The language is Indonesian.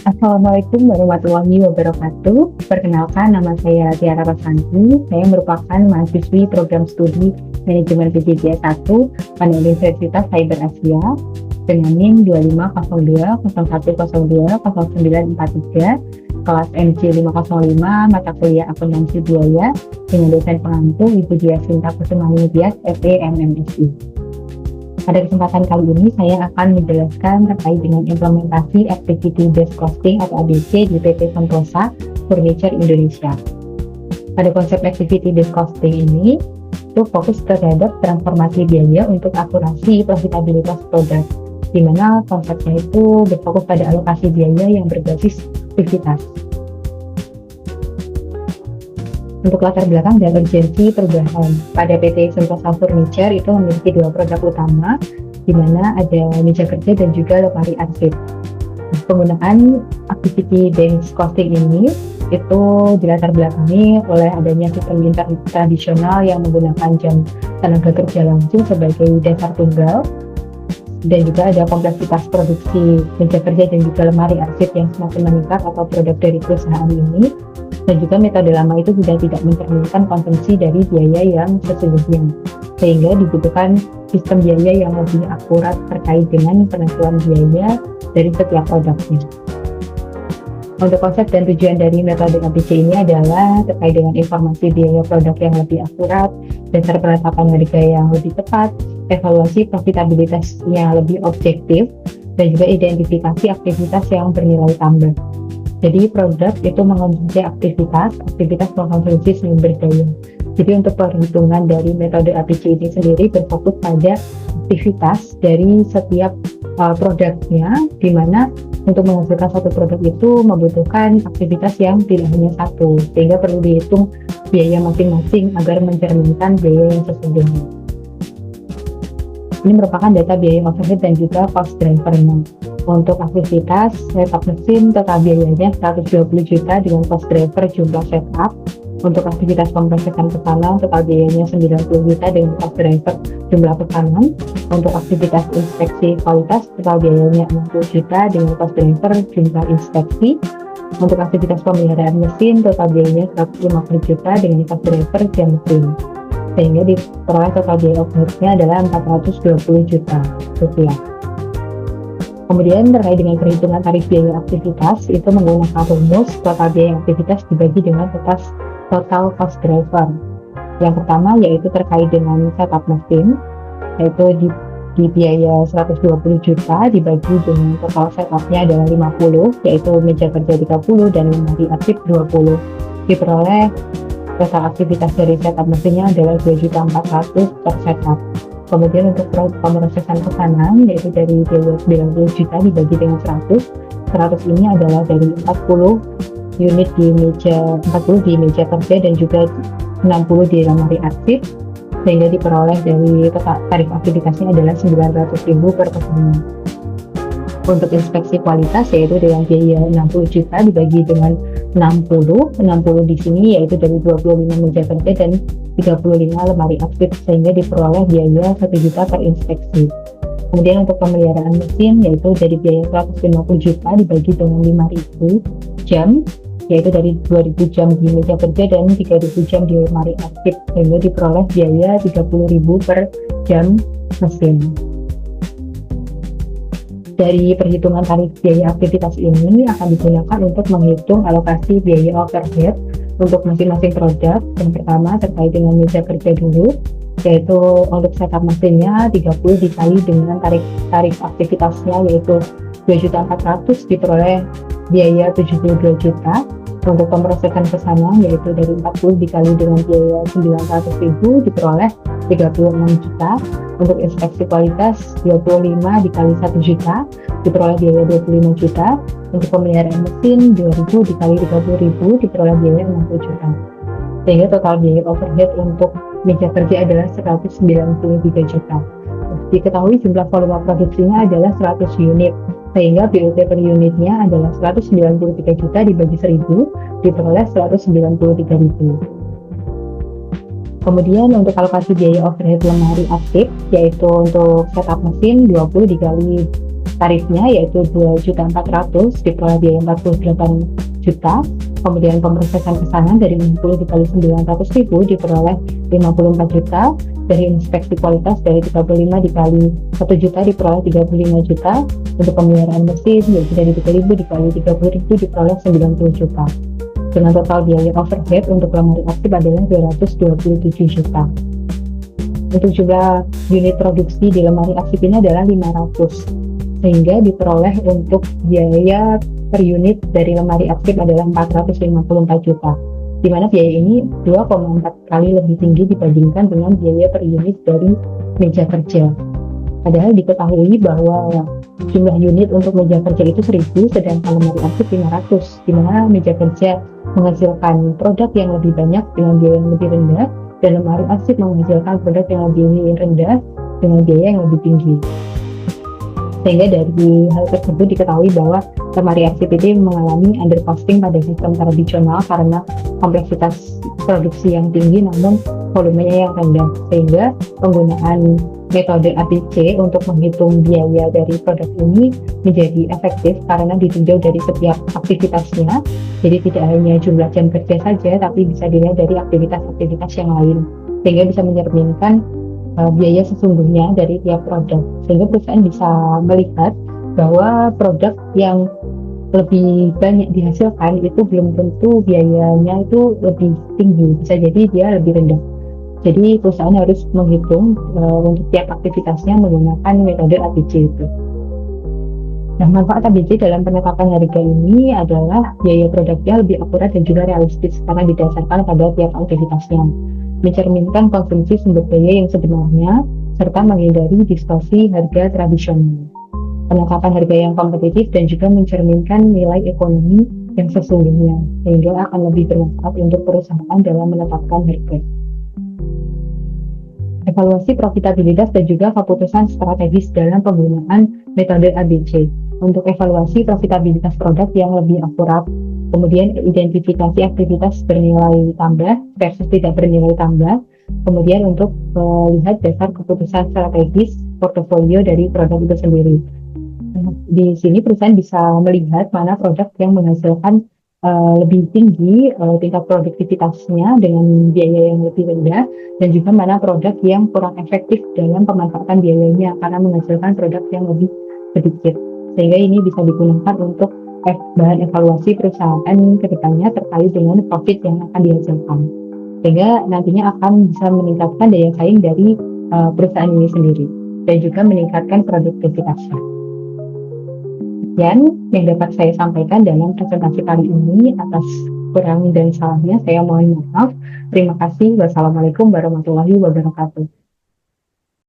Assalamualaikum warahmatullahi wabarakatuh. Perkenalkan, nama saya Tiara Rosanti. Saya merupakan mahasiswi program studi Manajemen PJJ 1 pada Universitas Cyber Asia dengan NIM 250201020943, kelas MC 505, mata kuliah akuntansi biaya dengan dosen pengampu Ibu Dia Sinta Kusumani Dias, FE MMSI. Pada kesempatan kali ini saya akan menjelaskan terkait dengan implementasi Activity Based Costing atau ABC di PT Sentosa Furniture Indonesia. Pada konsep Activity Based Costing ini itu fokus terhadap transformasi biaya untuk akurasi profitabilitas produk, di mana konsepnya itu berfokus pada alokasi biaya yang berbasis aktivitas. Untuk latar belakang dan urgensi perubahan, pada PT Sentosa Furniture itu memiliki dua produk utama, di mana ada meja kerja dan juga lemari arsip. Penggunaan Activity Based Costing ini itu dilatar belakangi oleh adanya sistem tradisional yang menggunakan jam tenaga kerja langsung sebagai dasar tunggal, dan juga ada kompleksitas produksi meja kerja dan juga lemari arsip yang semakin meningkat atau produk dari perusahaan ini. Dan juga metode lama itu sudah tidak mencerminkan konsumsi dari biaya yang sesungguhnya, sehingga dibutuhkan sistem biaya yang lebih akurat terkait dengan penentuan biaya dari setiap produknya. Untuk konsep dan tujuan dari metode ABC ini adalah terkait dengan informasi biaya produk yang lebih akurat, dasar penetapan harga yang lebih tepat, evaluasi profitabilitas yang lebih objektif, dan juga identifikasi aktivitas yang bernilai tambah. Jadi produk itu mengonsumsi aktivitas mengkonsumsi sumber daya. Jadi untuk perhitungan dari metode ABC ini sendiri berfokus pada aktivitas dari setiap produknya, di mana untuk menghasilkan satu produk itu membutuhkan aktivitas yang tidak hanya satu, sehingga perlu dihitung biaya masing-masing agar mencerminkan biaya yang sesungguhnya. Ini merupakan data biaya overhead dan juga cost drivernya. Untuk aktivitas setup mesin, total biayanya 120 juta dengan cost driver jumlah setup. Untuk aktivitas pemrosesan pesanan, total biayanya 90 juta dengan cost driver jumlah pesanan. Untuk aktivitas inspeksi kualitas, total biayanya 60 juta dengan cost driver jumlah inspeksi. Untuk aktivitas pemeliharaan mesin, total biayanya 150 juta dengan cost driver jam mesin. Sehingga diperoleh total biaya overhead-nya adalah 420 juta rupiah. Kemudian terkait dengan perhitungan tarif biaya aktivitas itu menggunakan rumus total biaya aktivitas dibagi dengan total cost driver. Yang pertama yaitu terkait dengan setup mesin, yaitu di biaya 120 juta dibagi dengan total setupnya adalah 50, yaitu meja kerja 30 dan lemari arsip 20. Diperoleh total aktivitas dari setup mesinnya adalah 2.400.000 per setup. Kemudian untuk pemrosesan pesanan yaitu dari biaya 90 juta dibagi dengan 100 ini adalah dari 40 di meja kerja dan juga 60 di lemari arsip, sehingga diperoleh dari tarif aktivitasnya adalah 900.000 per pesanan. Untuk inspeksi kualitas yaitu dengan biaya 60 juta dibagi dengan 60 di sini yaitu dari 25 meja kerja dan 35 lemari arsip, sehingga diperoleh biaya 1 juta per inspeksi. Kemudian untuk pemeliharaan mesin yaitu dari biaya 150 juta dibagi dengan 5.000 jam, yaitu dari 2.000 jam di meja kerja dan 3.000 jam di lemari arsip, sehingga diperoleh biaya 30.000 per jam mesin. Dari perhitungan tarif biaya aktivitas ini akan digunakan untuk menghitung alokasi biaya overhead untuk masing-masing produk. Yang pertama terkait dengan meja kerja dulu, yaitu untuk setup mesinnya 30 dikali dengan tarif aktivitasnya yaitu 2.400.000 diperoleh biaya 72 juta. Untuk pemrosesan pesanan yaitu dari 40 dikali dengan biaya 900.000 diperoleh 36 juta. Untuk inspeksi kualitas 25 dikali 1 juta diperoleh biaya 25 juta. Untuk pemeliharaan mesin 2.000 dikali 30.000 diperoleh biaya 60 juta. Sehingga total biaya overhead untuk meja kerja adalah 193 juta. Diketahui jumlah volume produksinya adalah 100 unit, sehingga BUT per unitnya adalah 193 juta dibagi 1000 diperoleh 193.000. Kemudian untuk alokasi biaya overhead lemari arsip yaitu untuk setup mesin 20 dikali tarifnya yaitu 2.400.000 diperoleh biaya 48 juta. Kemudian pemrosesan pesanan dari 60 dikali 900.000 diperoleh 54 juta. Dari inspeksi kualitas dari 35 dikali 1 juta diperoleh 35 juta. Untuk pemeliharaan mesin yaitu dari 3.000 dikali 30.000 diperoleh 90 juta. Dengan total biaya overhead untuk lemari aktif adalah 227 juta. Untuk jumlah unit produksi di lemari arsip ini adalah 500, sehingga diperoleh untuk biaya per unit dari lemari arsip adalah 454 juta, di mana biaya ini 2,4 kali lebih tinggi dibandingkan dengan biaya per unit dari meja kerja. Padahal diketahui bahwa jumlah unit untuk meja kerja itu 1.000, sedangkan lemari arsip 500, di mana meja kerja menghasilkan produk yang lebih banyak dengan biaya yang lebih rendah, dan lemari arsip menghasilkan produk yang lebih rendah dengan biaya yang lebih tinggi. Sehingga dari hal tersebut diketahui bahwa lemari arsip ini mengalami undercosting pada sistem tradisional karena kompleksitas produksi yang tinggi namun volumenya yang rendah, sehingga penggunaan metode ABC untuk menghitung biaya dari produk ini menjadi efektif karena ditinjau dari setiap aktivitasnya. Jadi tidak hanya jumlah jam kerja saja, tapi bisa dilihat dari aktivitas-aktivitas yang lain, sehingga bisa mencerminkan biaya sesungguhnya dari tiap produk, sehingga perusahaan bisa melihat bahwa produk yang lebih banyak dihasilkan itu belum tentu biayanya itu lebih tinggi, bisa jadi dia lebih rendah. Jadi perusahaan harus menghitung untuk tiap aktivitasnya menggunakan metode ABC itu. Nah, manfaat ABC dalam penetapan harga ini adalah biaya produknya lebih akurat dan juga realistis karena didasarkan pada tiap aktivitasnya, mencerminkan konsumsi sumber daya yang sebenarnya, serta menghindari distorsi harga tradisional. Penetapan harga yang kompetitif dan juga mencerminkan nilai ekonomi yang sesungguhnya, sehingga akan lebih bermanfaat untuk perusahaan dalam menetapkan harga. Evaluasi profitabilitas dan juga keputusan strategis dalam penggunaan metode ABC. Untuk evaluasi profitabilitas produk yang lebih akurat, kemudian identifikasi aktivitas bernilai tambah versus tidak bernilai tambah, kemudian untuk melihat dasar keputusan strategis portofolio dari produk itu sendiri. Di sini perusahaan bisa melihat mana produk yang menghasilkan lebih tinggi tingkat produktivitasnya dengan biaya yang lebih rendah, dan juga mana produk yang kurang efektif dalam pemanfaatan biayanya karena menghasilkan produk yang lebih sedikit, sehingga ini bisa digunakan untuk bahan evaluasi perusahaan ke depannya terkait dengan profit yang akan dihasilkan, sehingga nantinya akan bisa meningkatkan daya saing dari perusahaan ini sendiri dan juga meningkatkan produktivitasnya. Yang dapat saya sampaikan dalam presentasi kali ini. Atas kurang dan salahnya saya mohon maaf. Terima kasih. Wassalamualaikum warahmatullahi wabarakatuh.